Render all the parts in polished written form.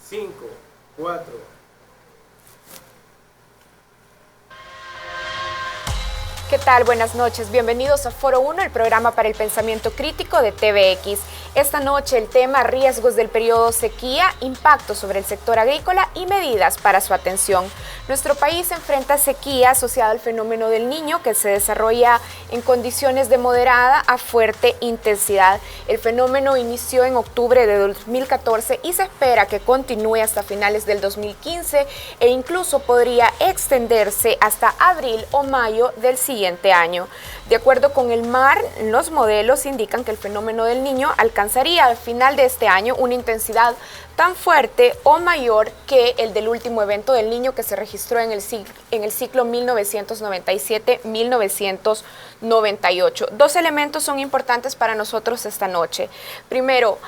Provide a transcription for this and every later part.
5, 4. ¿Qué tal? Buenas noches. Bienvenidos a Foro 1, el programa para el pensamiento crítico de TVX. Esta noche el tema: riesgos del periodo sequía, impacto sobre el sector agrícola y medidas para su atención. Nuestro país enfrenta sequía asociada al fenómeno del Niño, que se desarrolla en condiciones de moderada a fuerte intensidad. El fenómeno inició en octubre de 2014 y se espera que continúe hasta finales del 2015 e incluso podría extenderse hasta abril o mayo del siguiente año. De acuerdo con el MAR, los modelos indican que el fenómeno del Niño alcanzaría al final de este año una intensidad tan fuerte o mayor que el del último evento del Niño que se registró en el ciclo 1997-1998. Dos elementos son importantes para nosotros esta noche. Primero,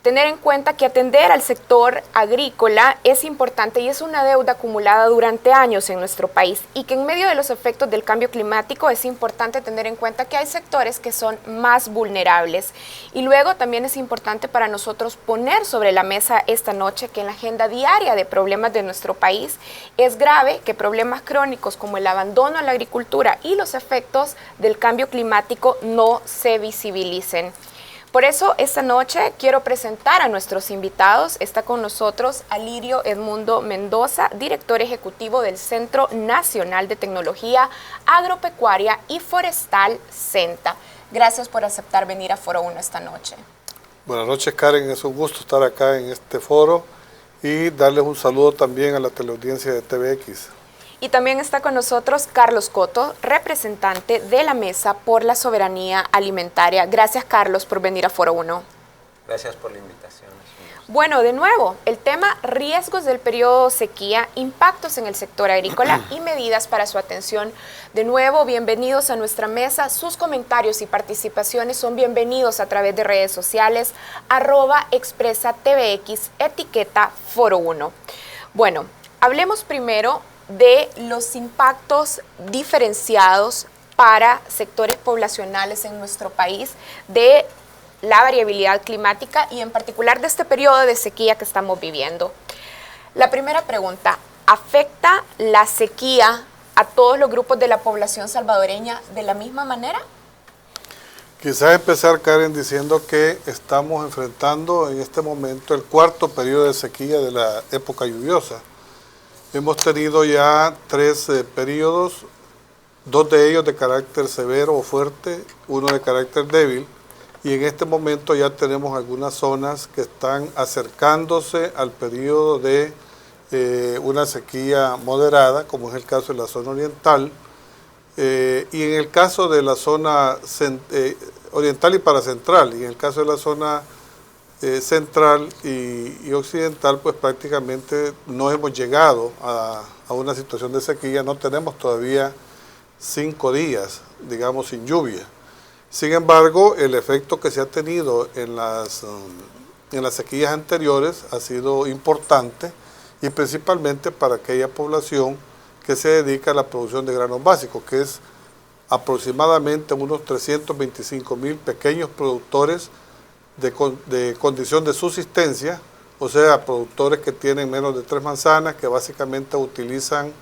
tener en cuenta que atender al sector agrícola es importante y es una deuda acumulada durante años en nuestro país, y que en medio de los efectos del cambio climático es importante tener en cuenta que hay sectores que son más vulnerables. Y luego también es importante para nosotros poner sobre la mesa esta noche que en la agenda diaria de problemas de nuestro país es grave que problemas crónicos como el abandono a la agricultura y los efectos del cambio climático no se visibilicen. Por eso, esta noche quiero presentar a nuestros invitados. Está con nosotros Alirio Edmundo Mendoza, director ejecutivo del Centro Nacional de Tecnología Agropecuaria y Forestal, CENTA. Gracias por aceptar venir a Foro 1 esta noche. Buenas noches, Karen. Es un gusto estar acá en este foro y darles un saludo también a la teleaudiencia de TVX. Y también está con nosotros Carlos Coto, representante de la Mesa por la Soberanía Alimentaria. Gracias, Carlos, por venir a Foro 1. Gracias por la invitación. Bueno, de nuevo, el tema: riesgos del periodo sequía, impactos en el sector agrícola y medidas para su atención. De nuevo, bienvenidos a nuestra mesa. Sus comentarios y participaciones son bienvenidos a través de redes sociales, @expresatvx, etiqueta Foro 1. Bueno, hablemos primero de los impactos diferenciados para sectores poblacionales en nuestro país de la variabilidad climática y en particular de este periodo de sequía que estamos viviendo. La primera pregunta: ¿afecta la sequía a todos los grupos de la población salvadoreña de la misma manera? Quizás empezar, Karen, diciendo que estamos enfrentando en este momento el cuarto periodo de sequía de la época lluviosa. Hemos tenido ya 3 periodos, 2 de ellos de carácter severo o fuerte, uno de carácter débil, y en este momento ya tenemos algunas zonas que están acercándose al periodo de una sequía moderada, como es el caso de la zona oriental, y en el caso de la zona oriental y paracentral, y en el caso de la zona central y occidental, pues prácticamente no hemos llegado a una situación de sequía. No tenemos todavía 5 días, digamos, sin lluvia. Sin embargo, el efecto que se ha tenido en las sequías anteriores ha sido importante, y principalmente para aquella población que se dedica a la producción de granos básicos, que es aproximadamente unos 325,000 pequeños productores de condición de subsistencia, o sea, productores que tienen menos de 3 manzanas, que básicamente utilizan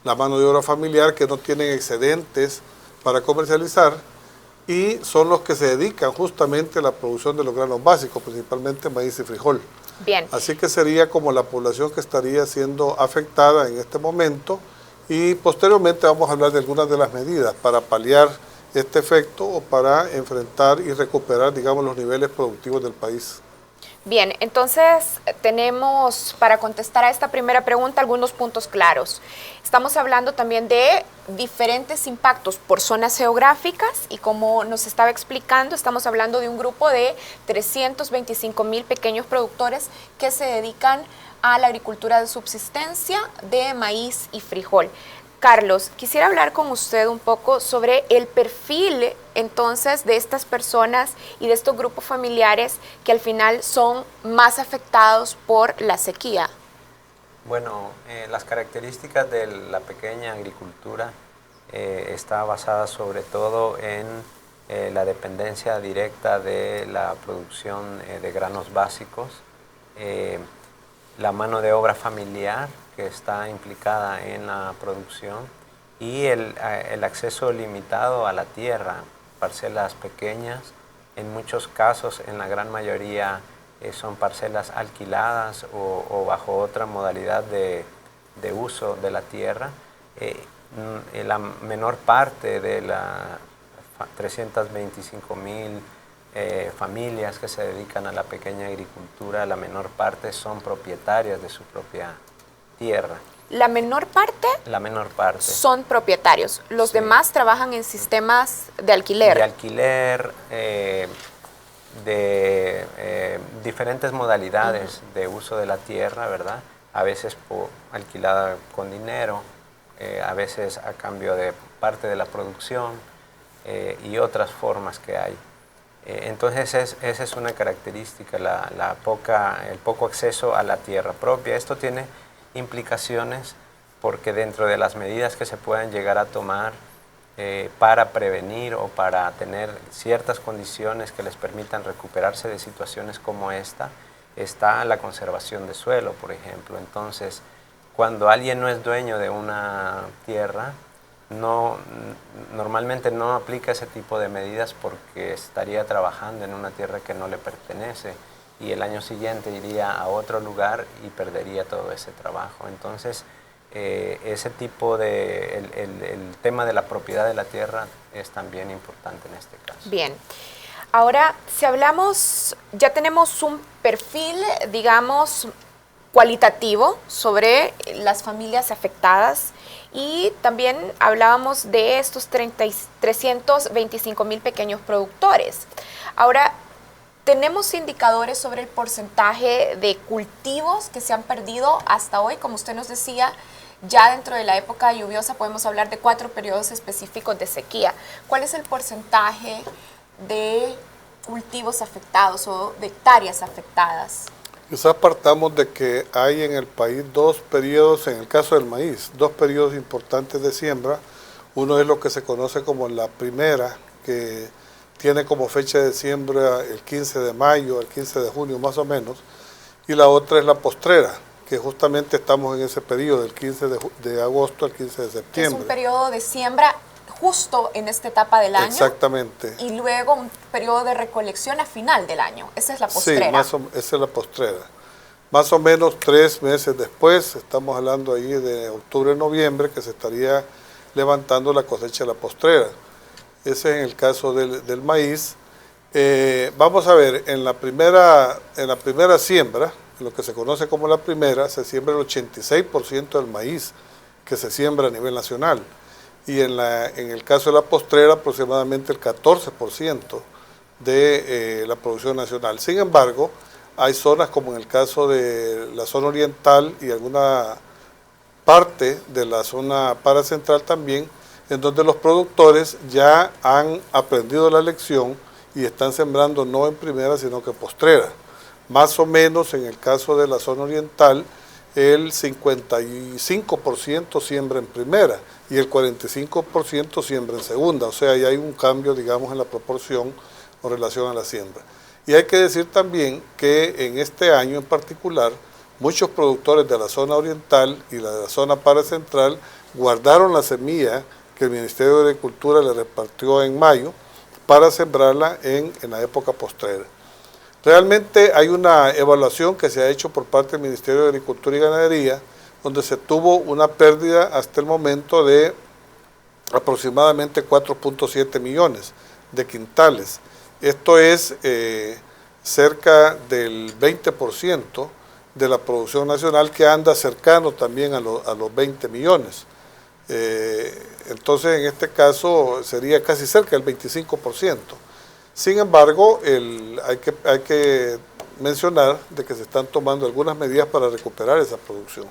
la mano de obra familiar, que no tienen excedentes para comercializar, y son los que se dedican justamente a la producción de los granos básicos, principalmente maíz y frijol. Bien. Así que sería como la población que estaría siendo afectada en este momento, y posteriormente vamos a hablar de algunas de las medidas para paliar este efecto o para enfrentar y recuperar, digamos, los niveles productivos del país. Bien, entonces tenemos, para contestar a esta primera pregunta, algunos puntos claros. Estamos hablando también de diferentes impactos por zonas geográficas y, como nos estaba explicando, estamos hablando de un grupo de 325,000 pequeños productores que se dedican a la agricultura de subsistencia de maíz y frijol. Carlos, quisiera hablar con usted un poco sobre el perfil entonces de estas personas y de estos grupos familiares que al final son más afectados por la sequía. Bueno, las características de la pequeña agricultura está basada sobre todo en la dependencia directa de la producción de granos básicos. la mano de obra familiar que está implicada en la producción y el acceso limitado a la tierra, parcelas pequeñas, en muchos casos, en la gran mayoría, son parcelas alquiladas o bajo otra modalidad de uso de la tierra. La menor parte de las 325,000 familias que se dedican a la pequeña agricultura, la menor parte son propietarias de su propia tierra. La menor parte. La menor parte. Son propietarios. Los Sí. demás trabajan en sistemas de alquiler. De alquiler, de diferentes modalidades de uso de la tierra, ¿verdad? A veces alquilada con dinero, a veces a cambio de parte de la producción y otras formas que hay. Entonces esa es una característica, el poco acceso a la tierra propia. Esto tiene implicaciones porque dentro de las medidas que se puedan llegar a tomar para prevenir o para tener ciertas condiciones que les permitan recuperarse de situaciones como esta, está la conservación de suelo, por ejemplo. Entonces, cuando alguien no es dueño de una tierra, normalmente no aplica ese tipo de medidas porque estaría trabajando en una tierra que no le pertenece y el año siguiente iría a otro lugar y perdería todo ese trabajo. Entonces, ese tipo el tema de la propiedad de la tierra es también importante en este caso. Bien. Ahora, si hablamos, ya tenemos un perfil, digamos, cualitativo sobre las familias afectadas y también hablábamos de estos 325,000 pequeños productores. Ahora, ¿tenemos indicadores sobre el porcentaje de cultivos que se han perdido hasta hoy? Como usted nos decía, ya dentro de la época lluviosa podemos hablar de 4 periodos específicos de sequía. ¿Cuál es el porcentaje de cultivos afectados o de hectáreas afectadas? Quizás partamos de que hay en el país 2 periodos, en el caso del maíz, 2 periodos importantes de siembra. Uno es lo que se conoce como la primera, que tiene como fecha de siembra el 15 de mayo, el 15 de junio más o menos, y la otra es la postrera, que justamente estamos en ese periodo, del 15 de agosto al 15 de septiembre. Es un periodo de siembra justo en esta etapa del año. Exactamente. Y luego un periodo de recolección a final del año. Esa es la postrera. Sí, esa es la postrera. Más o menos 3 meses después, estamos hablando ahí de octubre, noviembre, que se estaría levantando la cosecha de la postrera. Ese es en el caso del maíz. Vamos a ver, en la primera siembra, en lo que se conoce como la primera, se siembra el 86% del maíz que se siembra a nivel nacional. Y en el caso de la postrera, aproximadamente el 14% de la producción nacional. Sin embargo, hay zonas como en el caso de la zona oriental y alguna parte de la zona paracentral también, en donde los productores ya han aprendido la lección y están sembrando no en primera, sino que postrera. Más o menos en el caso de la zona oriental, el 55% siembra en primera y el 45% siembra en segunda. O sea, ya hay un cambio, digamos, en la proporción con relación a la siembra. Y hay que decir también que en este año en particular, muchos productores de la zona oriental y de la zona paracentral guardaron la semilla que el Ministerio de Agricultura le repartió en mayo para sembrarla en la época postrera. Realmente hay una evaluación que se ha hecho por parte del Ministerio de Agricultura y Ganadería, donde se tuvo una pérdida hasta el momento de aproximadamente 4.7 millones de quintales. Esto es cerca del 20% de la producción nacional, que anda cercano también a los 20 millones. Entonces, en este caso, sería casi cerca del 25%. Sin embargo, hay que mencionar de que se están tomando algunas medidas para recuperar esa producción.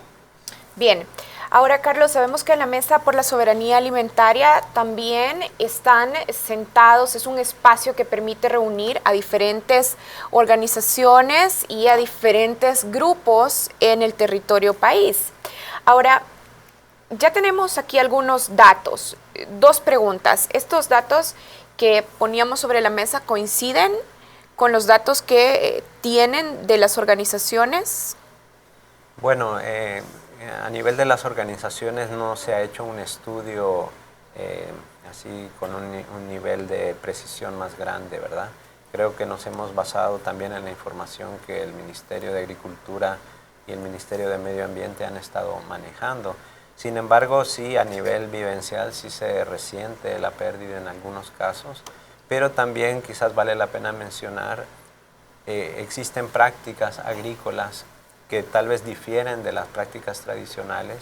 Bien, ahora Carlos, sabemos que en la Mesa por la Soberanía Alimentaria también están sentados, es un espacio que permite reunir a diferentes organizaciones y a diferentes grupos en el territorio país. Ahora, ya tenemos aquí algunos datos, 2 preguntas. ¿Estos datos que poníamos sobre la mesa coinciden con los datos que tienen de las organizaciones? Bueno, a nivel de las organizaciones no se ha hecho un estudio así con un nivel de precisión más grande, ¿verdad? Creo que nos hemos basado también en la información que el Ministerio de Agricultura y el Ministerio de Medio Ambiente han estado manejando. Sin embargo, sí, a nivel vivencial sí se resiente la pérdida en algunos casos, pero también quizás vale la pena mencionar, existen prácticas agrícolas que tal vez difieren de las prácticas tradicionales,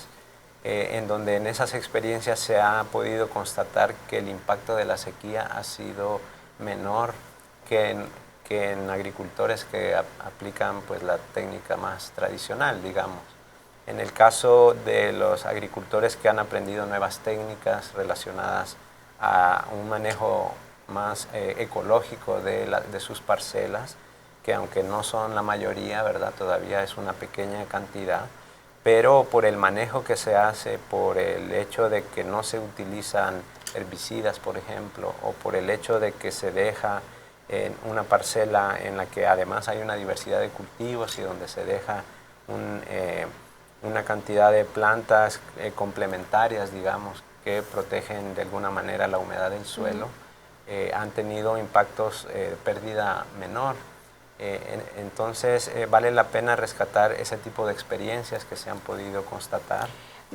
en donde en esas experiencias se ha podido constatar que el impacto de la sequía ha sido menor que en agricultores que aplican pues, la técnica más tradicional, digamos. En el caso de los agricultores que han aprendido nuevas técnicas relacionadas a un manejo más ecológico de sus parcelas, que aunque no son la mayoría, ¿verdad? Todavía es una pequeña cantidad, pero por el manejo que se hace, por el hecho de que no se utilizan herbicidas, por ejemplo, o por el hecho de que se deja en una parcela en la que además hay una diversidad de cultivos y donde se deja una cantidad de plantas complementarias, digamos, que protegen de alguna manera la humedad del suelo, han tenido impactos de pérdida menor. Entonces vale la pena rescatar ese tipo de experiencias que se han podido constatar,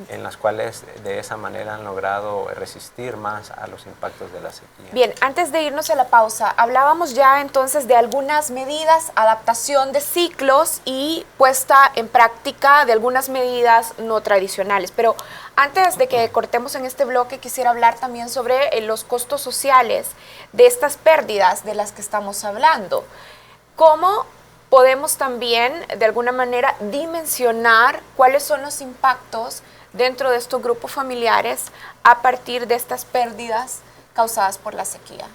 en las cuales de esa manera han logrado resistir más a los impactos de la sequía. Bien, antes de irnos a la pausa, hablábamos ya entonces de algunas medidas, adaptación de ciclos y puesta en práctica de algunas medidas no tradicionales. Pero antes de que cortemos en este bloque, quisiera hablar también sobre los costos sociales de estas pérdidas de las que estamos hablando. ¿Cómo podemos también, de alguna manera, dimensionar cuáles son los impactos dentro de estos grupos familiares a partir de estas pérdidas causadas por la sequía?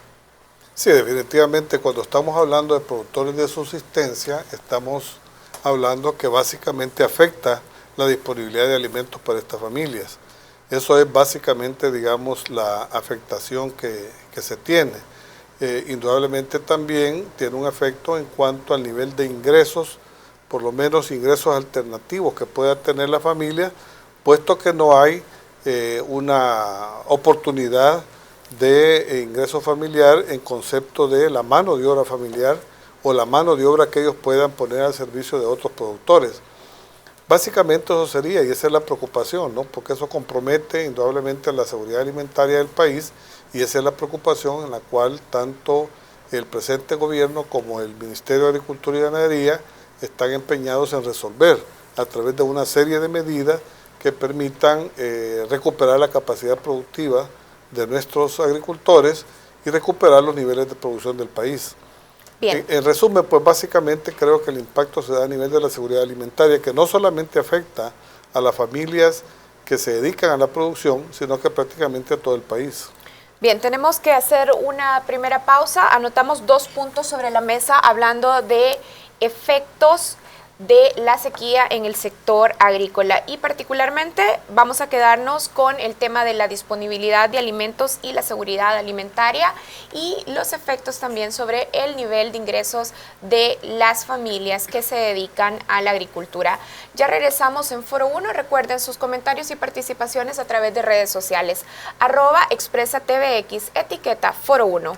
Sí, definitivamente cuando estamos hablando de productores de subsistencia, estamos hablando que básicamente afecta la disponibilidad de alimentos para estas familias. Eso es básicamente, digamos, la afectación que se tiene. Indudablemente también tiene un efecto en cuanto al nivel de ingresos, por lo menos ingresos alternativos que pueda tener la familia, puesto que no hay una oportunidad de ingreso familiar en concepto de la mano de obra familiar o la mano de obra que ellos puedan poner al servicio de otros productores. Básicamente eso sería, y esa es la preocupación, ¿no? Porque eso compromete indudablemente la seguridad alimentaria del país, y esa es la preocupación en la cual tanto el presente gobierno como el Ministerio de Agricultura y Ganadería están empeñados en resolver a través de una serie de medidas que permitan recuperar la capacidad productiva de nuestros agricultores y recuperar los niveles de producción del país. Bien. En resumen, pues básicamente creo que el impacto se da a nivel de la seguridad alimentaria, que no solamente afecta a las familias que se dedican a la producción, sino que prácticamente a todo el país. Bien, tenemos que hacer una primera pausa. Anotamos 2 puntos sobre la mesa hablando de efectos de la sequía en el sector agrícola, y particularmente vamos a quedarnos con el tema de la disponibilidad de alimentos y la seguridad alimentaria y los efectos también sobre el nivel de ingresos de las familias que se dedican a la agricultura. Ya regresamos en Foro 1. Recuerden sus comentarios y participaciones a través de redes sociales. @ExpresaTVX, etiqueta Foro 1.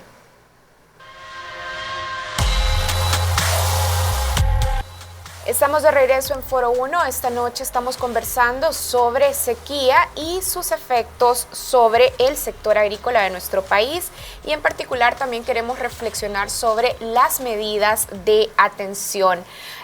Estamos de regreso en Foro 1. Esta noche estamos conversando sobre sequía y sus efectos sobre el sector agrícola de nuestro país, y en particular también queremos reflexionar sobre las medidas de atención.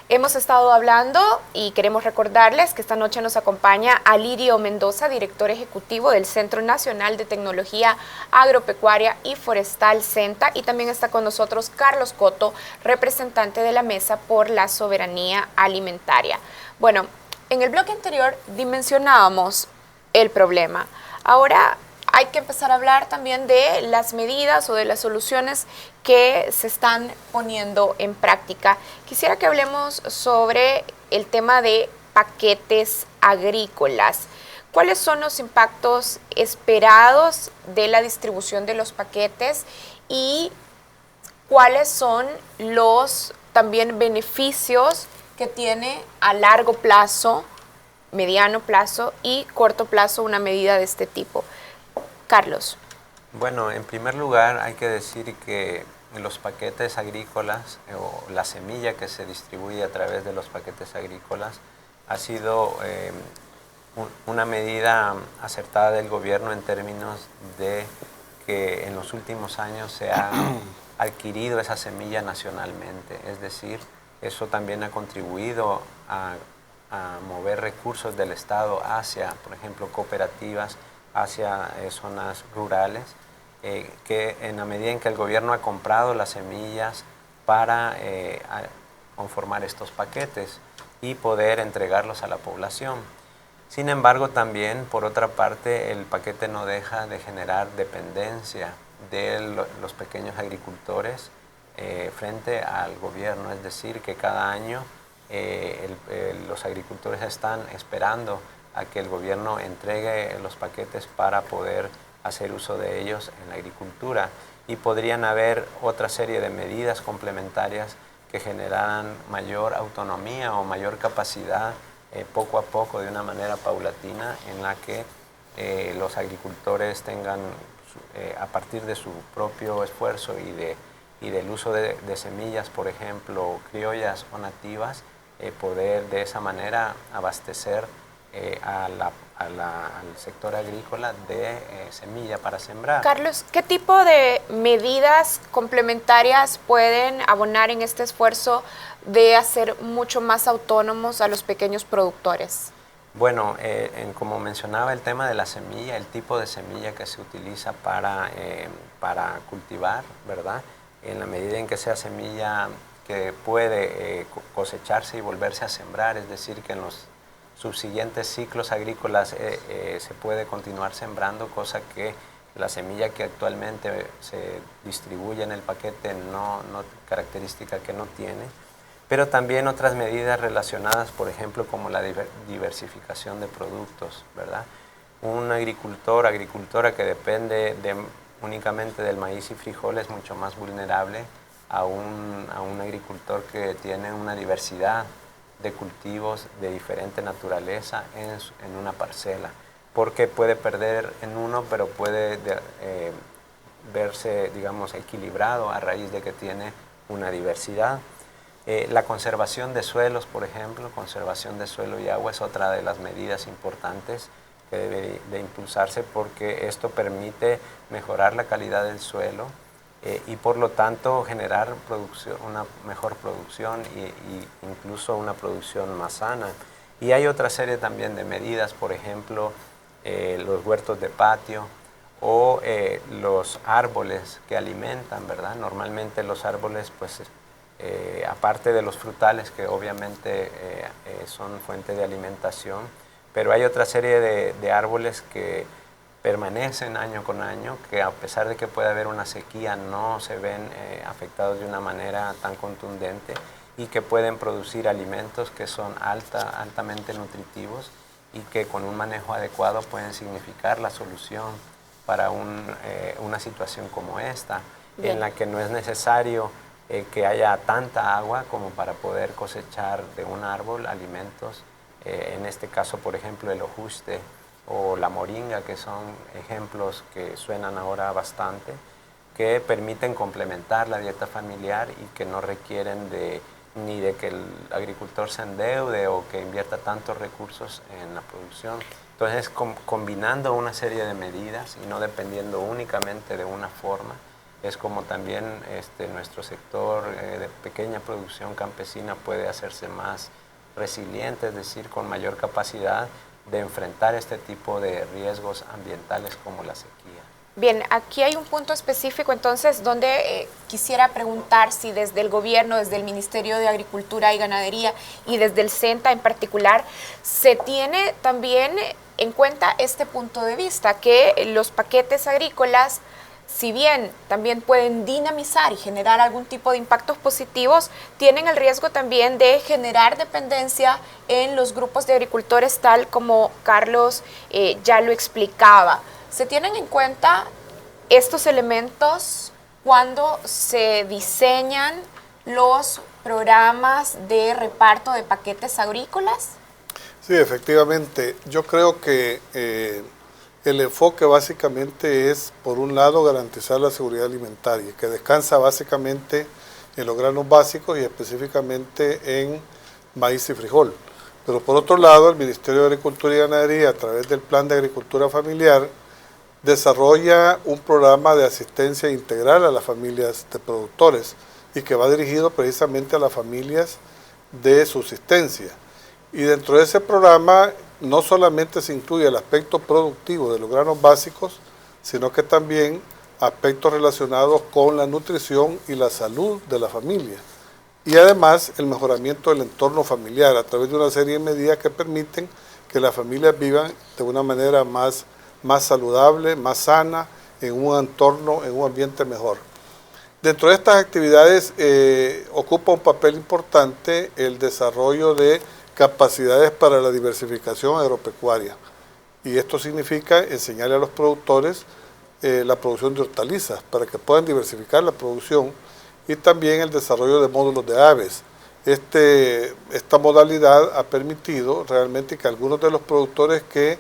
Hemos estado hablando y queremos recordarles que esta noche nos acompaña Alirio Mendoza, director ejecutivo del Centro Nacional de Tecnología Agropecuaria y Forestal, CENTA, y también está con nosotros Carlos Coto, representante de la Mesa por la Soberanía Alimentaria. Bueno, en el bloque anterior dimensionábamos el problema. Ahora hay que empezar a hablar también de las medidas o de las soluciones que se están poniendo en práctica. Quisiera que hablemos sobre el tema de paquetes agrícolas. ¿Cuáles son los impactos esperados de la distribución de los paquetes y cuáles son los también beneficios que tiene a largo plazo mediano plazo y corto plazo una medida de este tipo. Carlos. Bueno, en primer lugar hay que decir que los paquetes agrícolas o la semilla que se distribuye a través de los paquetes agrícolas ha sido una medida acertada del gobierno en términos de que en los últimos años se ha adquirido esa semilla nacionalmente. Es decir, eso también ha contribuido a mover recursos del Estado hacia, por ejemplo, cooperativas, hacia zonas rurales, que en la medida en que el gobierno ha comprado las semillas para conformar estos paquetes y poder entregarlos a la población. Sin embargo, también, por otra parte, el paquete no deja de generar dependencia de los pequeños agricultores frente al gobierno, es decir, que cada año los agricultores están esperando a que el gobierno entregue los paquetes para poder hacer uso de ellos en la agricultura, y podrían haber otra serie de medidas complementarias que generaran mayor autonomía o mayor capacidad poco a poco, de una manera paulatina, en la que los agricultores tengan, a partir de su propio esfuerzo y del uso de semillas, por ejemplo, criollas o nativas, poder de esa manera abastecer al sector agrícola de semilla para sembrar. Carlos, ¿qué tipo de medidas complementarias pueden abonar en este esfuerzo de hacer mucho más autónomos a los pequeños productores? Bueno, como mencionaba, el tema de la semilla, el tipo de semilla que se utiliza para cultivar, ¿verdad? En la medida en que sea semilla que puede cosecharse y volverse a sembrar, es decir, que en los subsiguientes ciclos agrícolas se puede continuar sembrando, cosa que la semilla que actualmente se distribuye en el paquete característica que no tiene. Pero también otras medidas relacionadas, por ejemplo, como la diversificación de productos, ¿verdad? Un agricultora que depende únicamente del maíz y frijol es mucho más vulnerable a un agricultor que tiene una diversidad de cultivos de diferente naturaleza en una parcela, porque puede perder en uno, pero puede verse, digamos, equilibrado a raíz de que tiene una diversidad. La conservación de suelos, por ejemplo, conservación de suelo y agua es otra de las medidas importantes que debe de impulsarse, porque esto permite mejorar la calidad del suelo y por lo tanto generar una mejor producción y incluso una producción más sana. Y hay otra serie también de medidas, por ejemplo, los huertos de patio o los árboles que alimentan, ¿verdad? Normalmente los árboles, pues, aparte de los frutales, que obviamente son fuente de alimentación, pero hay otra serie de árboles que permanecen año con año, que a pesar de que puede haber una sequía, no se ven afectados de una manera tan contundente, y que pueden producir alimentos que son altamente nutritivos y que con un manejo adecuado pueden significar la solución para una situación como esta. Bien. En la que no es necesario que haya tanta agua como para poder cosechar de un árbol alimentos, en este caso, por ejemplo, el ojuste o la moringa, que son ejemplos que suenan ahora bastante, que permiten complementar la dieta familiar y que no requieren ni de que el agricultor se endeude o que invierta tantos recursos en la producción. Entonces, combinando una serie de medidas y no dependiendo únicamente de una forma, es como también nuestro sector de pequeña producción campesina puede hacerse más resiliente, es decir, con mayor capacidad de enfrentar este tipo de riesgos ambientales como la sequía. Bien, aquí hay un punto específico entonces donde quisiera preguntar si desde el gobierno, desde el Ministerio de Agricultura y Ganadería y desde el CENTA en particular, se tiene también en cuenta este punto de vista, que los paquetes agrícolas, si bien también pueden dinamizar y generar algún tipo de impactos positivos, tienen el riesgo también de generar dependencia en los grupos de agricultores, tal como Carlos ya lo explicaba. ¿Se tienen en cuenta estos elementos cuando se diseñan los programas de reparto de paquetes agrícolas? Sí, efectivamente. Yo creo que el enfoque básicamente es, por un lado, garantizar la seguridad alimentaria, que descansa básicamente en los granos básicos y específicamente en maíz y frijol. Pero por otro lado, el Ministerio de Agricultura y Ganadería, a través del Plan de Agricultura Familiar, desarrolla un programa de asistencia integral a las familias de productores y que va dirigido precisamente a las familias de subsistencia. Y dentro de ese programa no solamente se incluye el aspecto productivo de los granos básicos, sino que también aspectos relacionados con la nutrición y la salud de la familia. Y además el mejoramiento del entorno familiar a través de una serie de medidas que permiten que las familias vivan de una manera más saludable, más sana, en un entorno, en un ambiente mejor. Dentro de estas actividades ocupa un papel importante el desarrollo de capacidades para la diversificación agropecuaria. Y esto significa enseñarle a los productores la producción de hortalizas para que puedan diversificar la producción y también el desarrollo de módulos de aves. Esta modalidad ha permitido realmente que algunos de los productores que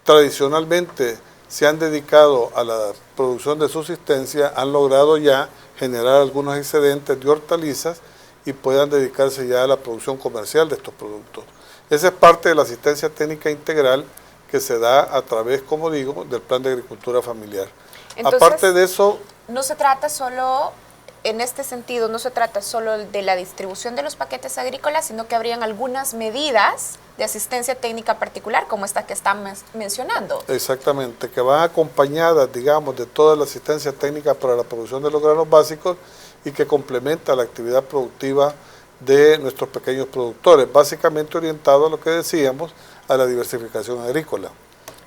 tradicionalmente se han dedicado a la producción de subsistencia han logrado ya generar algunos excedentes de hortalizas y puedan dedicarse ya a la producción comercial de estos productos. Esa es parte de la asistencia técnica integral que se da a través, como digo, del Plan de Agricultura Familiar. Entonces, aparte de eso, no se trata solo, en este sentido, no se trata solo de la distribución de los paquetes agrícolas, sino que habrían algunas medidas de asistencia técnica particular, como esta que están mencionando. Exactamente, que van acompañadas, digamos, de toda la asistencia técnica para la producción de los granos básicos y que complementa la actividad productiva de nuestros pequeños productores, básicamente orientado a lo que decíamos, a la diversificación agrícola.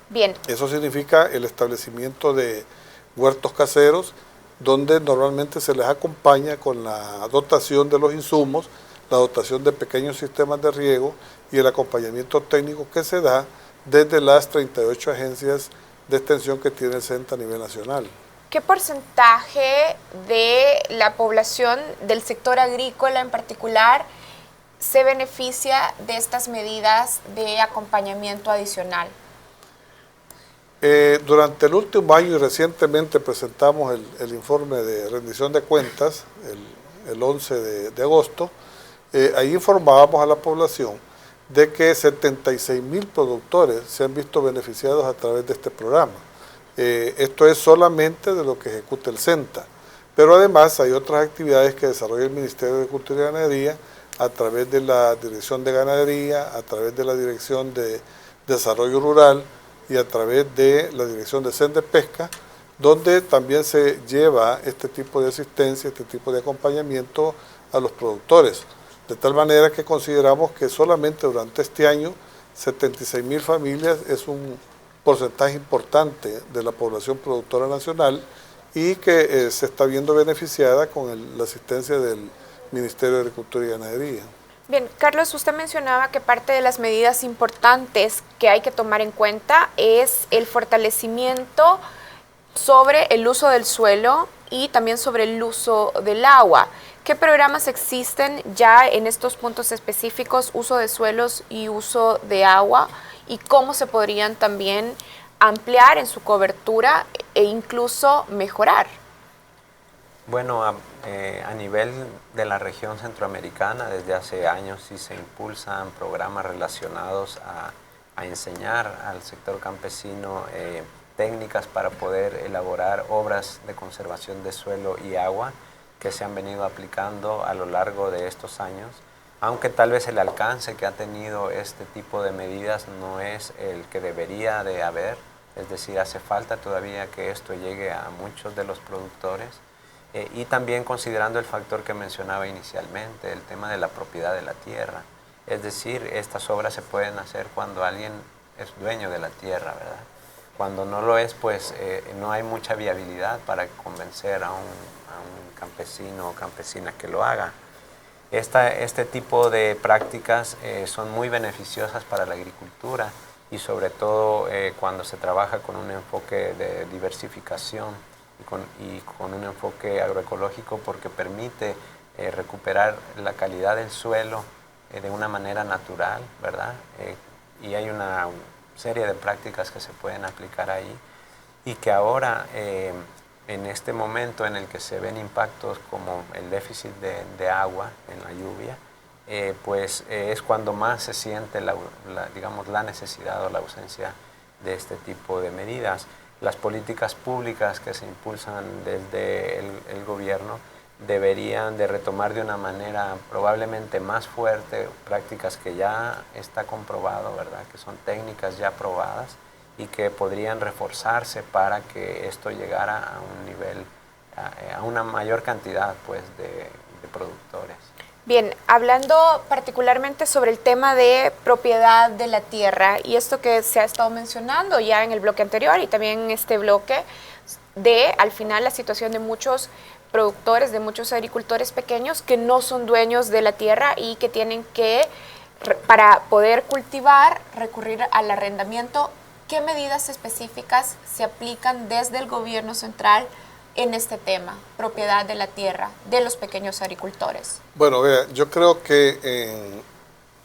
Bien. Eso significa el establecimiento de huertos caseros, donde normalmente se les acompaña con la dotación de los insumos, la dotación de pequeños sistemas de riego y el acompañamiento técnico que se da desde las 38 agencias de extensión que tiene el CENTA a nivel nacional. ¿Qué porcentaje de la población del sector agrícola en particular se beneficia de estas medidas de acompañamiento adicional? Durante el último año y recientemente presentamos el informe de rendición de cuentas, el 11 de agosto, ahí informábamos a la población de que 76,000 productores se han visto beneficiados a través de este programa. Esto es solamente de lo que ejecuta el CENTA, pero además hay otras actividades que desarrolla el Ministerio de Agricultura y Ganadería a través de la Dirección de Ganadería, a través de la Dirección de Desarrollo Rural y a través de la Dirección de Pesca, donde también se lleva este tipo de asistencia, este tipo de acompañamiento a los productores. De tal manera que consideramos que solamente durante este año 76,000 familias es un porcentaje importante de la población productora nacional y que se está viendo beneficiada con la asistencia del Ministerio de Agricultura y Ganadería. Bien, Carlos, usted mencionaba que parte de las medidas importantes que hay que tomar en cuenta es el fortalecimiento sobre el uso del suelo y también sobre el uso del agua. ¿Qué programas existen ya en estos puntos específicos, uso de suelos y uso de agua? ¿Y cómo se podrían también ampliar en su cobertura e incluso mejorar? Bueno, a nivel de la región centroamericana, desde hace años sí se impulsan programas relacionados a enseñar al sector campesino técnicas para poder elaborar obras de conservación de suelo y agua que se han venido aplicando a lo largo de estos años, aunque tal vez el alcance que ha tenido este tipo de medidas no es el que debería de haber, es decir, hace falta todavía que esto llegue a muchos de los productores, y también considerando el factor que mencionaba inicialmente, el tema de la propiedad de la tierra, es decir, estas obras se pueden hacer cuando alguien es dueño de la tierra, ¿verdad? Cuando no lo es, pues no hay mucha viabilidad para convencer a un campesino o campesina que lo haga. Este tipo de prácticas son muy beneficiosas para la agricultura y sobre todo cuando se trabaja con un enfoque de diversificación y con un enfoque agroecológico, porque permite recuperar la calidad del suelo de una manera natural, ¿verdad? y hay una serie de prácticas que se pueden aplicar ahí y que ahora en este momento en el que se ven impactos como el déficit de agua en la lluvia, pues es cuando más se siente digamos, la necesidad o la ausencia de este tipo de medidas. Las políticas públicas que se impulsan desde el gobierno deberían de retomar de una manera probablemente más fuerte prácticas que ya está comprobado, ¿verdad? Que son técnicas ya probadas y que podrían reforzarse para que esto llegara a un nivel, a una mayor cantidad pues, de productores. Bien, hablando particularmente sobre el tema de propiedad de la tierra y esto que se ha estado mencionando ya en el bloque anterior y también en este bloque de, al final, la situación de muchos productores, de muchos agricultores pequeños que no son dueños de la tierra y que tienen que, para poder cultivar, recurrir al arrendamiento. ¿Qué medidas específicas se aplican desde el gobierno central en este tema, propiedad de la tierra de los pequeños agricultores? Bueno, vea, yo creo que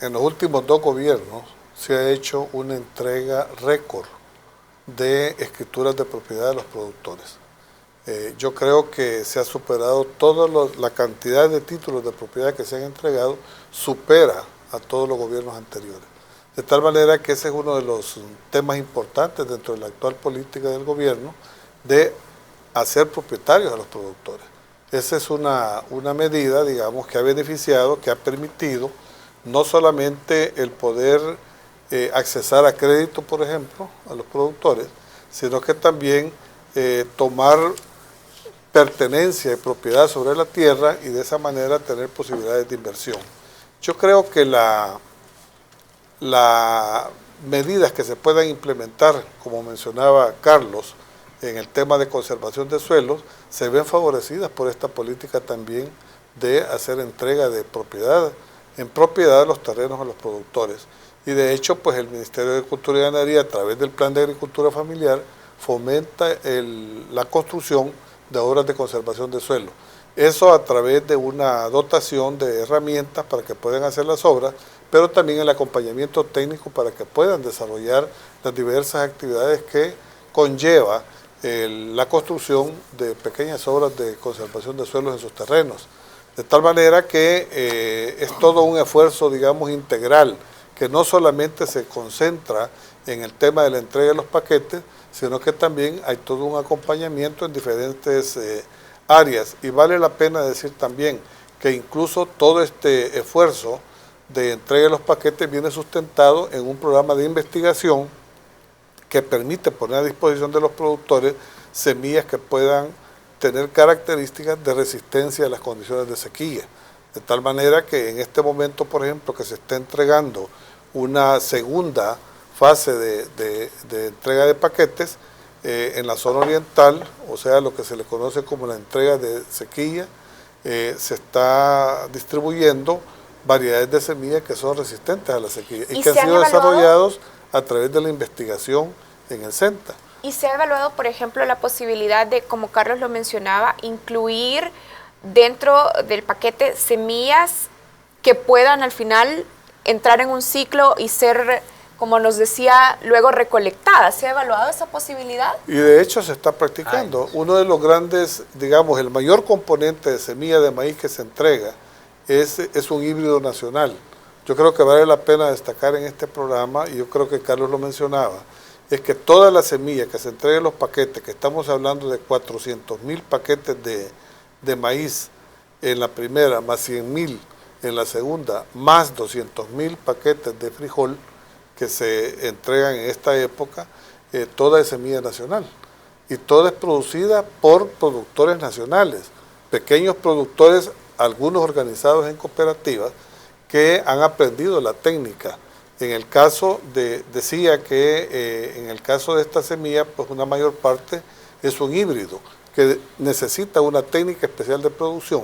en los últimos 2 gobiernos se ha hecho una entrega récord de escrituras de propiedad de los productores. Yo creo que se ha superado la cantidad de títulos de propiedad que se han entregado, supera a todos los gobiernos anteriores. De tal manera que ese es uno de los temas importantes dentro de la actual política del gobierno de hacer propietarios a los productores. Esa es una medida, digamos, que ha beneficiado, que ha permitido no solamente el poder accesar a crédito, por ejemplo, a los productores, sino que también tomar pertenencia y propiedad sobre la tierra y de esa manera tener posibilidades de inversión. Yo creo que las medidas que se puedan implementar, como mencionaba Carlos, en el tema de conservación de suelos, se ven favorecidas por esta política también de hacer entrega de propiedad, en propiedad de los terrenos a los productores. Y de hecho, pues el Ministerio de Agricultura y Ganadería, a través del Plan de Agricultura Familiar, fomenta la construcción de obras de conservación de suelo. Eso a través de una dotación de herramientas para que puedan hacer las obras, pero también el acompañamiento técnico para que puedan desarrollar las diversas actividades que conlleva la construcción de pequeñas obras de conservación de suelos en sus terrenos. De tal manera que es todo un esfuerzo, digamos, integral, que no solamente se concentra en el tema de la entrega de los paquetes, sino que también hay todo un acompañamiento en diferentes áreas. Y vale la pena decir también que incluso todo este esfuerzo de entrega de los paquetes viene sustentado en un programa de investigación que permite poner a disposición de los productores semillas que puedan tener características de resistencia a las condiciones de sequía. De tal manera que en este momento, por ejemplo, que se está entregando una segunda fase de entrega de paquetes en la zona oriental, o sea, lo que se le conoce como la entrega de sequía, se está distribuyendo variedades de semillas que son resistentes a la sequía y que han sido desarrollados a través de la investigación en el CENTA. ¿Y se ha evaluado, por ejemplo, la posibilidad de, como Carlos lo mencionaba, incluir dentro del paquete semillas que puedan al final entrar en un ciclo y ser, como nos decía, luego recolectadas? ¿Se ha evaluado esa posibilidad? Y de hecho se está practicando. Uno de los grandes, digamos, el mayor componente de semilla de maíz que se entrega es un híbrido nacional. Yo creo que vale la pena destacar en este programa, y yo creo que Carlos lo mencionaba, es que todas las semillas que se entreguen en los paquetes, que estamos hablando de 400.000 paquetes de maíz en la primera, más 100.000 en la segunda, más 200.000 paquetes de frijol que se entregan en esta época, toda es semilla nacional. Y toda es producida por productores nacionales, pequeños productores, algunos organizados en cooperativas, que han aprendido la técnica. En el caso decía que en el caso de esta semilla, pues una mayor parte es un híbrido, que necesita una técnica especial de producción,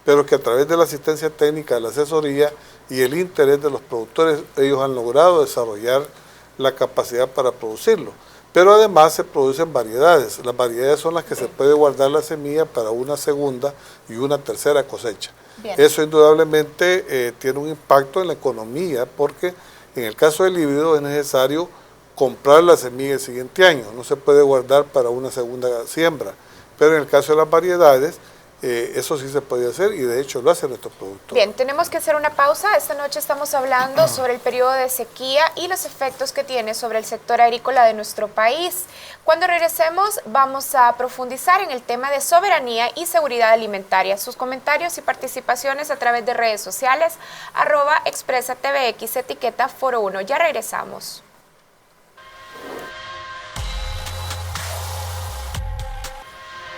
pero que a través de la asistencia técnica, de la asesoría y el interés de los productores, ellos han logrado desarrollar la capacidad para producirlo. Pero además se producen variedades. Las variedades son las que se puede guardar la semilla para una segunda y una tercera cosecha. Bien. Eso indudablemente tiene un impacto en la economía porque En el caso del híbrido es necesario comprar la semilla el siguiente año, no se puede guardar para una segunda siembra, pero en el caso de las variedades, eso sí se puede hacer y de hecho lo hacen nuestros productores. Bien, tenemos que hacer una pausa. Esta noche estamos hablando sobre el periodo de sequía y los efectos que tiene sobre el sector agrícola de nuestro país. Cuando regresemos vamos a profundizar en el tema de soberanía y seguridad alimentaria. Sus comentarios y participaciones a través de redes sociales, @expresatvx, etiqueta Foro 1. Ya regresamos.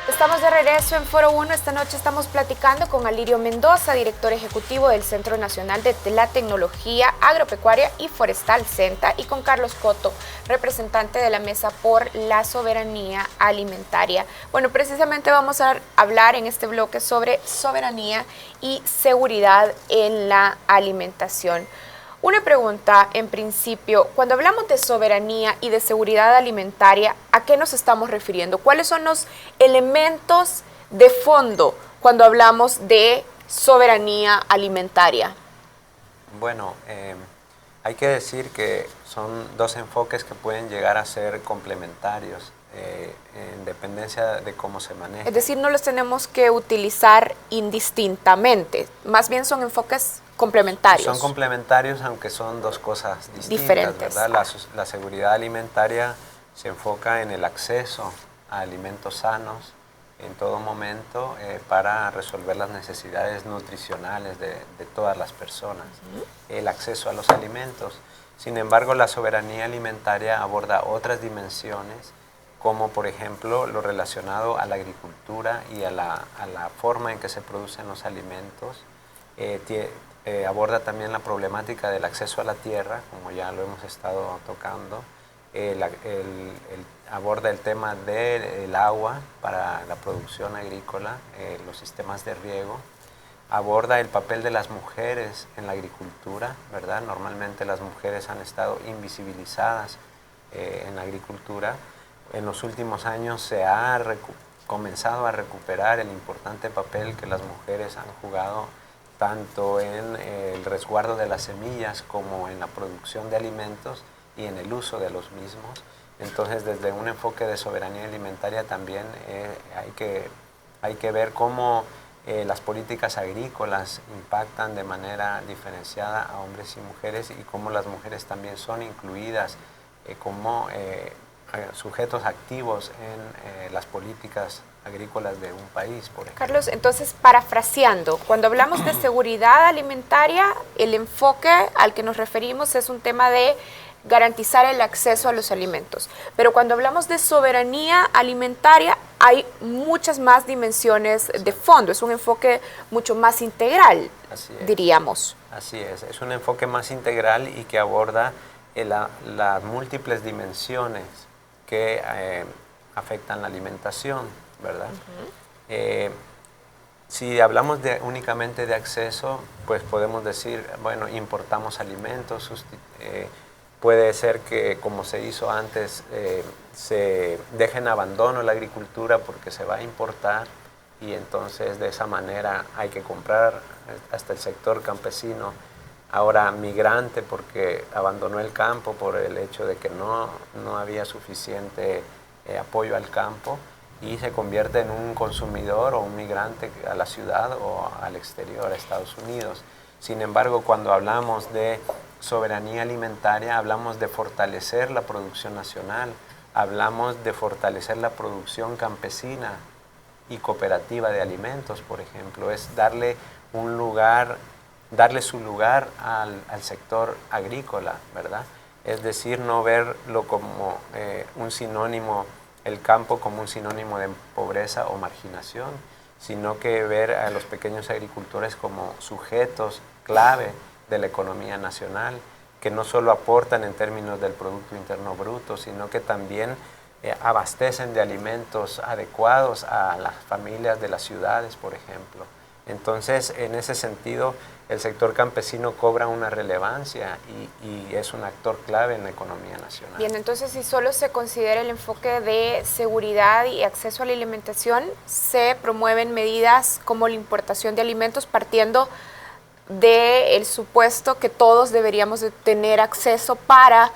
Estamos de regreso en Foro 1. Esta noche estamos platicando con Alirio Mendoza, director ejecutivo del Centro Nacional de la Tecnología Agropecuaria y Forestal, CENTA, y con Carlos Coto, representante de la Mesa por la Soberanía Alimentaria. Bueno, precisamente vamos a hablar en este bloque sobre soberanía y seguridad en la alimentación. Una pregunta en principio, cuando hablamos de soberanía y de seguridad alimentaria, ¿a qué nos estamos refiriendo? ¿Cuáles son los elementos de fondo cuando hablamos de soberanía alimentaria? Bueno, hay que decir que son dos enfoques que pueden llegar a ser complementarios en dependencia de cómo se maneja. Es decir, no los tenemos que utilizar indistintamente, más bien son enfoques complementarios. Son complementarios, aunque son dos cosas distintas, diferentes, ¿verdad? La seguridad alimentaria se enfoca en el acceso a alimentos sanos en todo momento para resolver las necesidades nutricionales de todas las personas, el acceso a los alimentos. Sin embargo, la soberanía alimentaria aborda otras dimensiones, como por ejemplo lo relacionado a la agricultura y a la forma en que se producen los alimentos. Aborda también la problemática del acceso a la tierra, como ya lo hemos estado tocando. Aborda el tema del agua para la producción agrícola, los sistemas de riego. Aborda el papel de las mujeres en la agricultura, ¿verdad? Normalmente las mujeres han estado invisibilizadas en la agricultura. En los últimos años se ha comenzado a recuperar el importante papel que las mujeres han jugado tanto en el resguardo de las semillas como en la producción de alimentos y en el uso de los mismos. Entonces, desde un enfoque de soberanía alimentaria también hay que ver cómo las políticas agrícolas impactan de manera diferenciada a hombres y mujeres y cómo las mujeres también son incluidas como sujetos activos en las políticas agrícolas de un país, por ejemplo. Carlos, entonces, parafraseando, cuando hablamos de seguridad alimentaria, el enfoque al que nos referimos es un tema de garantizar el acceso a los alimentos. Pero cuando hablamos de soberanía alimentaria, hay muchas más dimensiones de fondo, es un enfoque mucho más integral, diríamos. Así es un enfoque más integral y que aborda las múltiples dimensiones que afectan la alimentación, ¿verdad? Si hablamos únicamente de acceso, pues podemos decir, bueno, importamos alimentos, puede ser que como se hizo antes, se deje en abandono la agricultura porque se va a importar y entonces de esa manera hay que comprar hasta el sector campesino, ahora migrante porque abandonó el campo por el hecho de que no había suficiente apoyo al campo y se convierte en un consumidor o un migrante a la ciudad o al exterior, a Estados Unidos. Sin embargo, cuando hablamos de soberanía alimentaria, hablamos de fortalecer la producción nacional, hablamos de fortalecer la producción campesina y cooperativa de alimentos, por ejemplo, es darle su lugar al sector agrícola, ¿verdad? Es decir, no verlo como un sinónimo, el campo como un sinónimo de pobreza o marginación, sino que ver a los pequeños agricultores como sujetos clave de la economía nacional, que no solo aportan en términos del Producto Interno Bruto, sino que también abastecen de alimentos adecuados a las familias de las ciudades, por ejemplo. Entonces, en ese sentido, el sector campesino cobra una relevancia y es un actor clave en la economía nacional. Bien, entonces si solo se considera el enfoque de seguridad y acceso a la alimentación, se promueven medidas como la importación de alimentos partiendo del supuesto que todos deberíamos de tener acceso para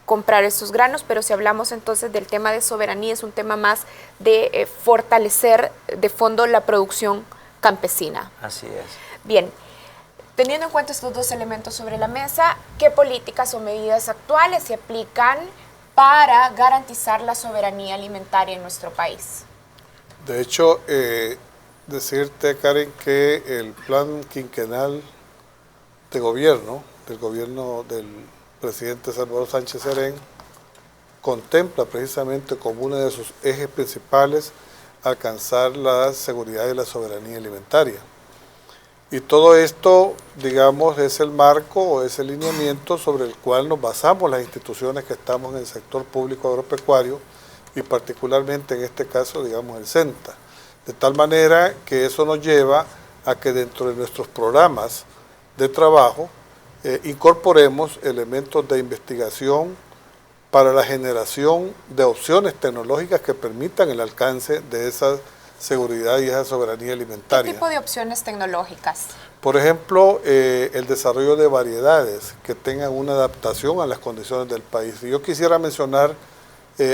comprar estos granos, pero si hablamos entonces del tema de soberanía, es un tema más de fortalecer de fondo la producción campesina. Así es. Bien, teniendo en cuenta estos dos elementos sobre la mesa, ¿qué políticas o medidas actuales se aplican para garantizar la soberanía alimentaria en nuestro país? De hecho, decirte, Karen, que el plan quinquenal de gobierno, del gobierno del presidente Salvador Sánchez Serén, contempla precisamente como uno de sus ejes principales alcanzar la seguridad y la soberanía alimentaria. Y todo esto, digamos, es el marco o es el lineamiento sobre el cual nos basamos las instituciones que estamos en el sector público agropecuario y particularmente en este caso, digamos, el CENTA. De tal manera que eso nos lleva a que dentro de nuestros programas de trabajo incorporemos elementos de investigación para la generación de opciones tecnológicas que permitan el alcance de esa seguridad y esa soberanía alimentaria. ¿Qué tipo de opciones tecnológicas? Por ejemplo, el desarrollo de variedades que tengan una adaptación a las condiciones del país. Y yo quisiera mencionar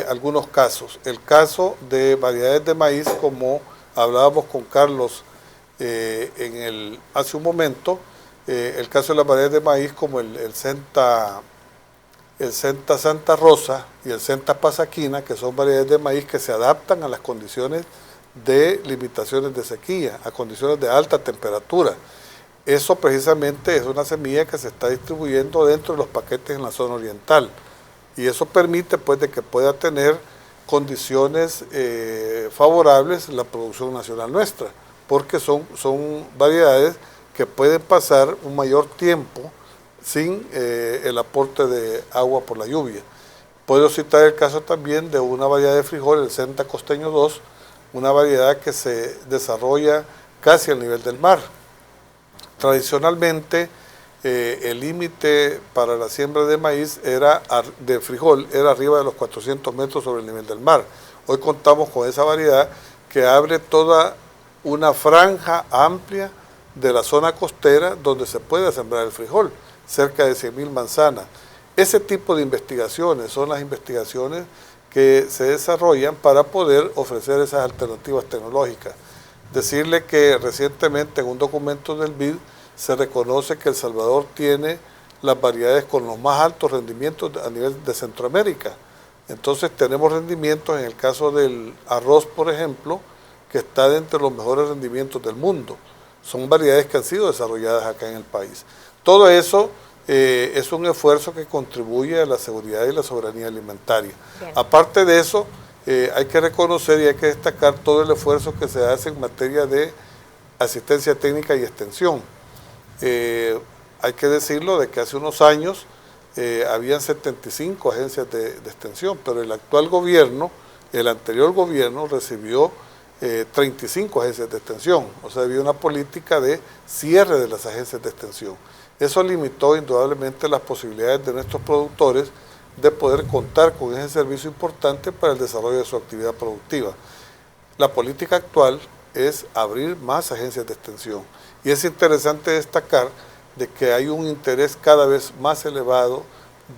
algunos casos. El caso de variedades de maíz, como hablábamos con Carlos hace un momento, el caso de las variedades de maíz como el Senta Santa Rosa y el Senta Pasaquina, que son variedades de maíz que se adaptan a las condiciones de limitaciones de sequía, a condiciones de alta temperatura. Eso precisamente es una semilla que se está distribuyendo dentro de los paquetes en la zona oriental y eso permite pues de que pueda tener condiciones favorables la producción nacional nuestra, porque son variedades que pueden pasar un mayor tiempo sin el aporte de agua por la lluvia. Puedo citar el caso también de una variedad de frijol, el Senta Costeño 2, una variedad que se desarrolla casi al nivel del mar. Tradicionalmente, el límite para la siembra de maíz de frijol era arriba de los 400 metros sobre el nivel del mar. Hoy contamos con esa variedad que abre toda una franja amplia de la zona costera donde se puede sembrar el frijol, cerca de 100.000 manzanas. Ese tipo de investigaciones son las investigaciones que se desarrollan para poder ofrecer esas alternativas tecnológicas. Decirle que recientemente en un documento del BID se reconoce que El Salvador tiene las variedades con los más altos rendimientos a nivel de Centroamérica. Entonces tenemos rendimientos, en el caso del arroz, por ejemplo, que está dentro de los mejores rendimientos del mundo. Son variedades que han sido desarrolladas acá en el país. Todo eso es un esfuerzo que contribuye a la seguridad y la soberanía alimentaria. Bien. Aparte de eso, hay que reconocer y hay que destacar todo el esfuerzo que se hace en materia de asistencia técnica y extensión. Hay que decirlo de que hace unos años habían 75 agencias de extensión, pero el actual gobierno, el anterior gobierno recibió 35 agencias de extensión, o sea, había una política de cierre de las agencias de extensión. Eso limitó indudablemente las posibilidades de nuestros productores de poder contar con ese servicio importante para el desarrollo de su actividad productiva. La política actual es abrir más agencias de extensión y es interesante destacar de que hay un interés cada vez más elevado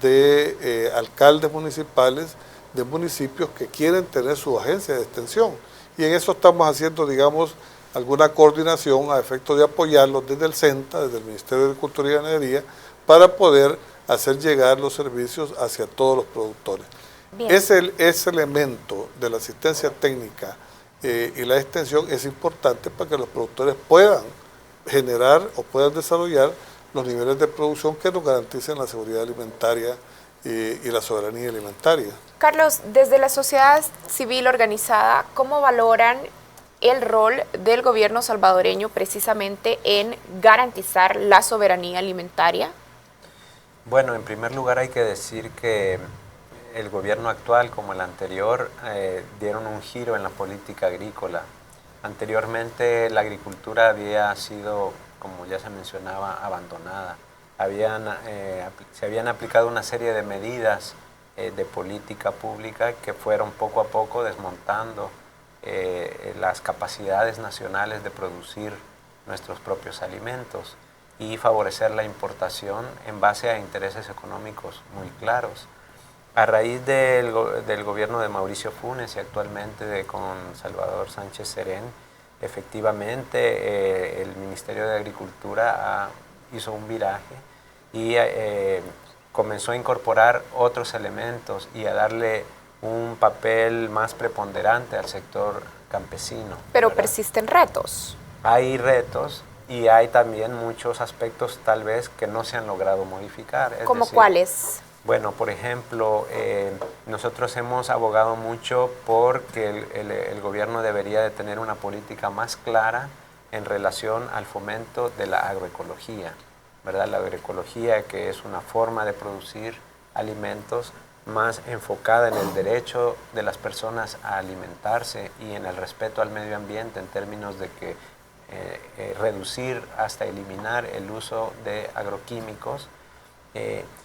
de alcaldes municipales de municipios que quieren tener su agencia de extensión. Y en eso estamos haciendo, digamos, alguna coordinación a efecto de apoyarlos desde el CENTA, desde el Ministerio de Agricultura y Ganadería, para poder hacer llegar los servicios hacia todos los productores. Ese elemento de la asistencia técnica y la extensión es importante para que los productores puedan generar o puedan desarrollar los niveles de producción que nos garanticen la seguridad alimentaria y la soberanía alimentaria. Carlos, desde la sociedad civil organizada, ¿cómo valoran el rol del gobierno salvadoreño precisamente en garantizar la soberanía alimentaria? Bueno, en primer lugar hay que decir que el gobierno actual como el anterior dieron un giro en la política agrícola. Anteriormente la agricultura había sido, como ya se mencionaba, abandonada. Se habían aplicado una serie de medidas de política pública que fueron poco a poco desmontando las capacidades nacionales de producir nuestros propios alimentos. y favorecer la importación en base a intereses económicos muy claros. A raíz del gobierno de Mauricio Funes y actualmente con Salvador Sánchez Serén, efectivamente el Ministerio de Agricultura hizo un viraje y comenzó a incorporar otros elementos y a darle un papel más preponderante al sector campesino. Pero ¿verdad? persisten retos. Hay retos y hay también muchos aspectos tal vez que no se han logrado modificar. ¿Cómo cuáles? Bueno, por ejemplo, nosotros hemos abogado mucho porque el gobierno debería de tener una política más clara en relación al fomento de la agroecología, ¿verdad? La agroecología, que es una forma de producir alimentos más enfocada en el derecho de las personas a alimentarse y en el respeto al medio ambiente en términos de que reducir hasta eliminar el uso de agroquímicos.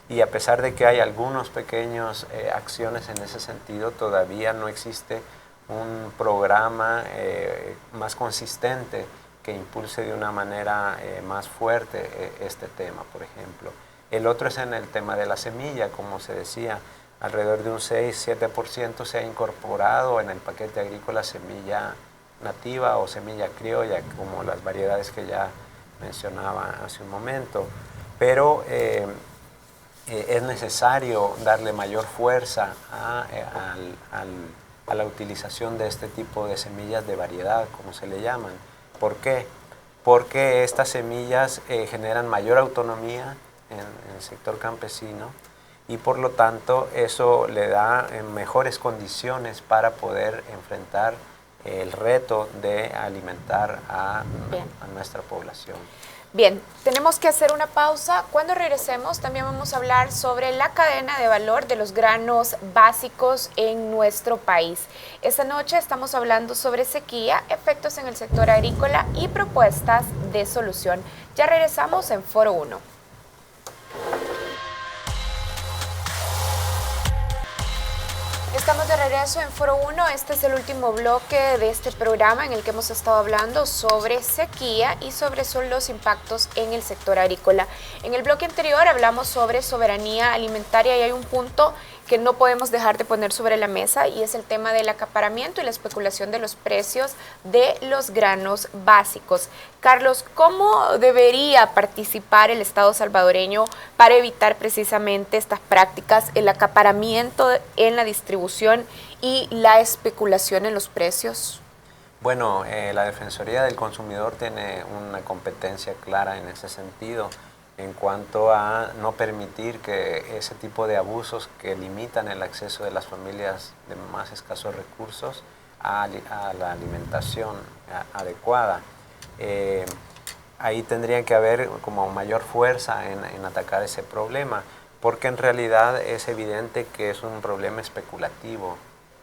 Y a pesar de que hay algunas pequeñas acciones en ese sentido, todavía no existe un programa más consistente que impulse de una manera más fuerte este tema, por ejemplo. El otro es en el tema de la semilla, como se decía, alrededor de un 6-7% se ha incorporado en el paquete agrícola semilla nativa o semilla criolla, como las variedades que ya mencionaba hace un momento. Pero es necesario darle mayor fuerza a la utilización de este tipo de semillas de variedad, como se le llaman. ¿Por qué? Porque estas semillas generan mayor autonomía en el sector campesino y por lo tanto eso le da mejores condiciones para poder enfrentar el reto de alimentar a nuestra población. Bien, tenemos que hacer una pausa. Cuando regresemos también vamos a hablar sobre la cadena de valor de los granos básicos en nuestro país. Esta noche estamos hablando sobre sequía, efectos en el sector agrícola y propuestas de solución. Ya regresamos en Foro 1. Estamos de regreso en Foro 1. Este es el último bloque de este programa en el que hemos estado hablando sobre sequía y sobre los impactos en el sector agrícola. En el bloque anterior hablamos sobre soberanía alimentaria y hay un punto que no podemos dejar de poner sobre la mesa y es el tema del acaparamiento y la especulación de los precios de los granos básicos. Carlos, ¿cómo debería participar el Estado salvadoreño para evitar precisamente estas prácticas, el acaparamiento en la distribución y la especulación en los precios? Bueno, la Defensoría del Consumidor tiene una competencia clara en ese sentido, en cuanto a no permitir que ese tipo de abusos que limitan el acceso de las familias de más escasos recursos a la alimentación adecuada. Ahí tendría que haber como mayor fuerza en atacar ese problema, porque en realidad es evidente que es un problema especulativo,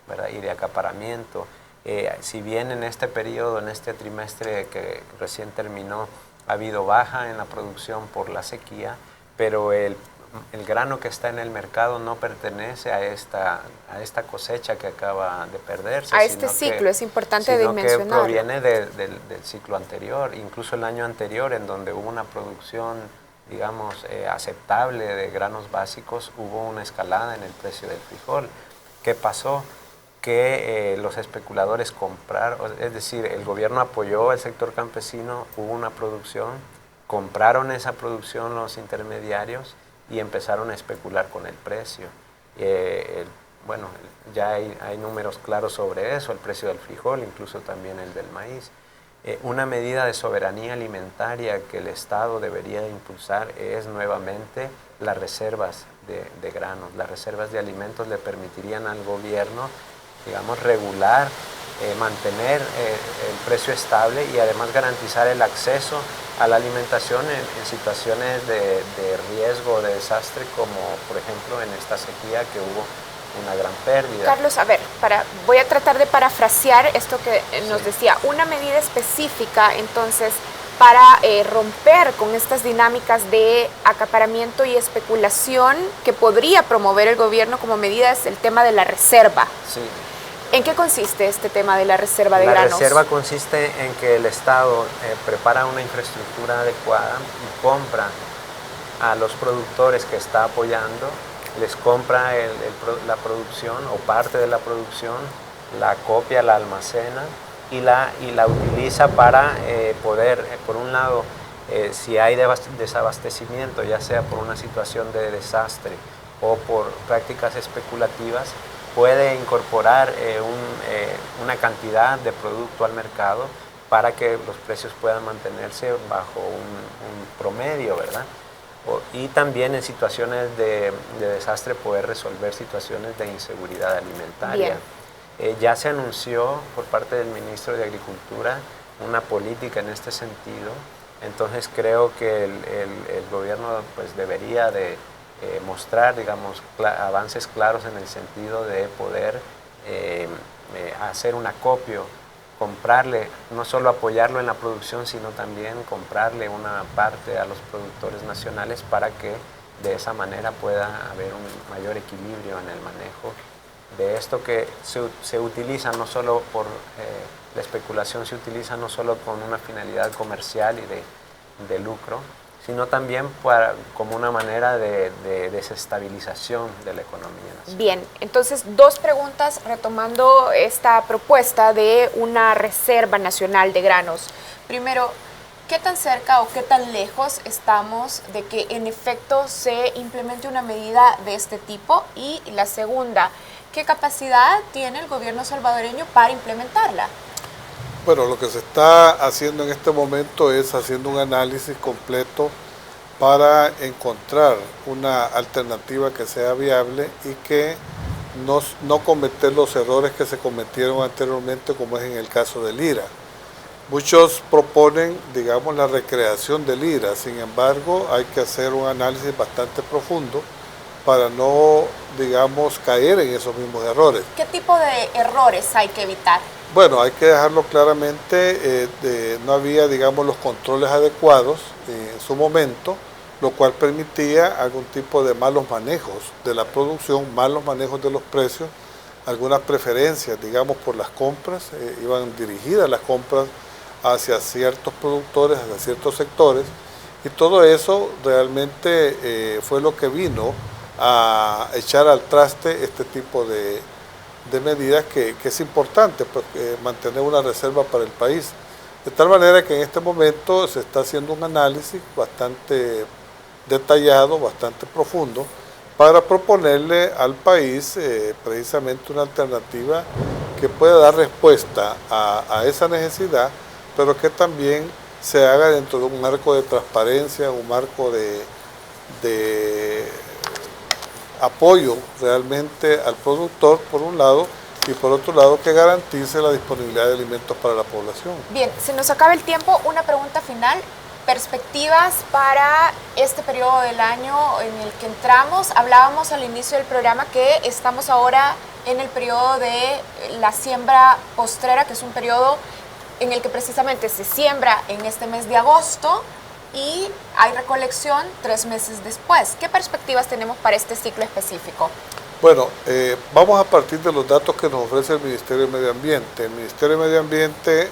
¿verdad? Y de acaparamiento. Si bien en este periodo, en este trimestre que recién terminó, ha habido baja en la producción por la sequía, pero el grano que está en el mercado no pertenece a esta cosecha que acaba de perderse. A este ciclo, es importante dimensionarlo. Que proviene del ciclo anterior, incluso el año anterior, en donde hubo una producción, digamos, aceptable de granos básicos, hubo una escalada en el precio del frijol. ¿Qué pasó? Que los especuladores compraron, es decir, el gobierno apoyó al sector campesino, hubo una producción, compraron esa producción los intermediarios y empezaron a especular con el precio. Bueno, ya hay números claros sobre eso, el precio del frijol, incluso también el del maíz. Una medida de soberanía alimentaria que el Estado debería de impulsar es nuevamente las reservas de granos. Las reservas de alimentos le permitirían al gobierno, digamos, regular, mantener el precio estable y además garantizar el acceso a la alimentación en situaciones de riesgo, de desastre, como por ejemplo en esta sequía que hubo una gran pérdida. Carlos, a ver, voy a tratar de parafrasear esto que nos decía, una medida específica entonces para romper con estas dinámicas de acaparamiento y especulación que podría promover el gobierno como medida es el tema de la reserva. Sí. ¿En qué consiste este tema de la reserva de granos? La reserva consiste en que el Estado prepara una infraestructura adecuada y compra a los productores que está apoyando, les compra la producción o parte de la producción, la copia, la almacena y la utiliza para poder, por un lado, si hay desabastecimiento, ya sea por una situación de desastre o por prácticas especulativas, puede incorporar una cantidad de producto al mercado para que los precios puedan mantenerse bajo un promedio, ¿verdad? Y también en situaciones de desastre poder resolver situaciones de inseguridad alimentaria. Ya se anunció por parte del ministro de Agricultura una política en este sentido, entonces creo que el gobierno pues debería de mostrar, digamos, avances claros en el sentido de poder hacer un acopio, comprarle, no solo apoyarlo en la producción, sino también comprarle una parte a los productores nacionales para que de esa manera pueda haber un mayor equilibrio en el manejo de esto que se utiliza no solo por la especulación, se utiliza no solo con una finalidad comercial y de lucro, sino también como una manera de desestabilización de la economía nacional. Bien, entonces 2 preguntas retomando esta propuesta de una reserva nacional de granos. Primero, ¿qué tan cerca o qué tan lejos estamos de que en efecto se implemente una medida de este tipo? Y la segunda, ¿qué capacidad tiene el gobierno salvadoreño para implementarla? Bueno, lo que se está haciendo en este momento es haciendo un análisis completo para encontrar una alternativa que sea viable y que no cometer los errores que se cometieron anteriormente, como es en el caso del IRA. Muchos proponen, digamos, la recreación del IRA, sin embargo, hay que hacer un análisis bastante profundo para no, digamos, caer en esos mismos errores. ¿Qué tipo de errores hay que evitar? Bueno, hay que dejarlo claramente, no había, digamos, los controles adecuados en su momento, lo cual permitía algún tipo de malos manejos de la producción, malos manejos de los precios, algunas preferencias, digamos, por las compras, iban dirigidas las compras hacia ciertos productores, hacia ciertos sectores, y todo eso realmente fue lo que vino a echar al traste este tipo de medidas que es importante pues, mantener una reserva para el país. De tal manera que en este momento se está haciendo un análisis bastante detallado, bastante profundo, para proponerle al país precisamente una alternativa que pueda dar respuesta a esa necesidad, pero que también se haga dentro de un marco de transparencia, un marco de apoyo realmente al productor, por un lado, y por otro lado que garantice la disponibilidad de alimentos para la población. Bien, se nos acaba el tiempo. Una pregunta final. Perspectivas para este periodo del año en el que entramos. Hablábamos al inicio del programa que estamos ahora en el periodo de la siembra postrera, que es un periodo en el que precisamente se siembra en este mes de agosto y hay recolección 3 meses después. ¿Qué perspectivas tenemos para este ciclo específico? Bueno, vamos a partir de los datos que nos ofrece el Ministerio de Medio Ambiente. El Ministerio de Medio Ambiente,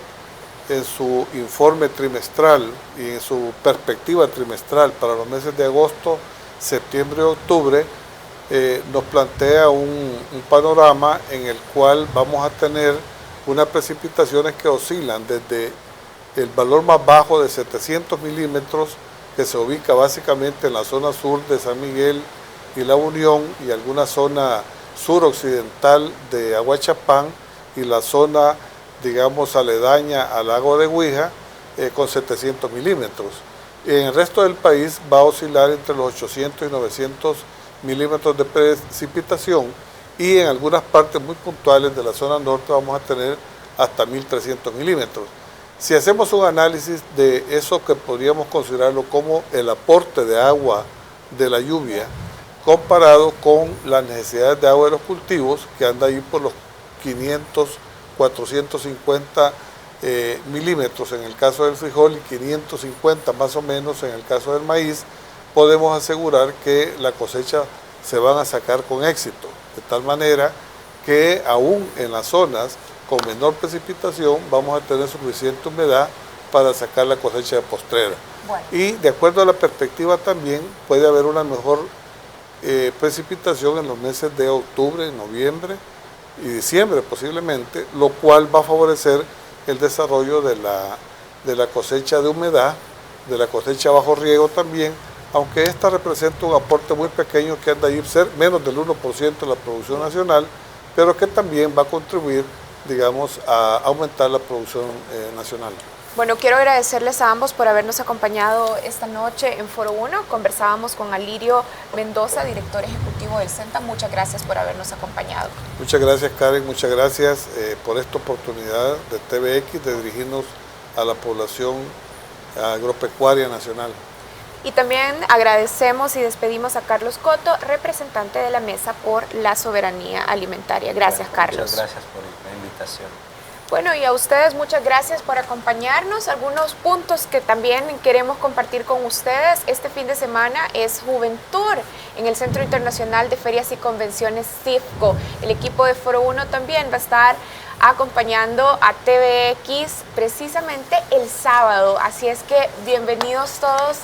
en su informe trimestral y en su perspectiva trimestral para los meses de agosto, septiembre y octubre, nos plantea un panorama en el cual vamos a tener unas precipitaciones que oscilan desde el valor más bajo de 700 milímetros, que se ubica básicamente en la zona sur de San Miguel y La Unión y alguna zona suroccidental de Aguachapán y la zona, digamos, aledaña al lago de Huija, con 700 milímetros. En el resto del país va a oscilar entre los 800 y 900 milímetros de precipitación y en algunas partes muy puntuales de la zona norte vamos a tener hasta 1300 milímetros. Si hacemos un análisis de eso que podríamos considerarlo como el aporte de agua de la lluvia, comparado con las necesidades de agua de los cultivos, que anda ahí por los 500, 450 milímetros en el caso del frijol y 550 más o menos en el caso del maíz, podemos asegurar que la cosecha se van a sacar con éxito, de tal manera que aún en las zonas con menor precipitación vamos a tener suficiente humedad para sacar la cosecha de postrera. Bueno. Y de acuerdo a la perspectiva también puede haber una mejor precipitación en los meses de octubre, noviembre y diciembre posiblemente, lo cual va a favorecer el desarrollo de la cosecha de humedad, de la cosecha bajo riego también, aunque esta representa un aporte muy pequeño que anda a ser menos del 1% de la producción nacional, pero que también va a contribuir, digamos, a aumentar la producción nacional. Bueno, quiero agradecerles a ambos por habernos acompañado esta noche en Foro 1. Conversábamos con Alirio Mendoza, director ejecutivo del CENTA. Muchas gracias por habernos acompañado. Muchas gracias, Karen. Muchas gracias por esta oportunidad de TVX de dirigirnos a la población agropecuaria nacional. Y también agradecemos y despedimos a Carlos Coto, representante de la Mesa por la Soberanía Alimentaria. Gracias, Carlos. Muchas gracias por la invitación. Bueno, y a ustedes muchas gracias por acompañarnos. Algunos puntos que también queremos compartir con ustedes. Este fin de semana es Juventur en el Centro Internacional de Ferias y Convenciones CIFCO. El equipo de Foro 1 también va a estar acompañando a TVX precisamente el sábado. Así es que bienvenidos todos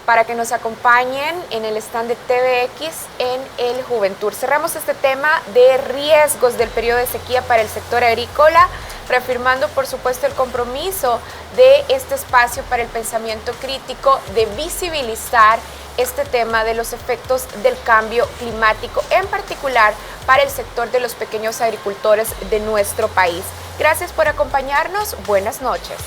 para que nos acompañen en el stand de TVX en el Juventur. Cerramos este tema de riesgos del periodo de sequía para el sector agrícola, reafirmando por supuesto el compromiso de este espacio para el pensamiento crítico de visibilizar este tema de los efectos del cambio climático, en particular para el sector de los pequeños agricultores de nuestro país. Gracias por acompañarnos. Buenas noches.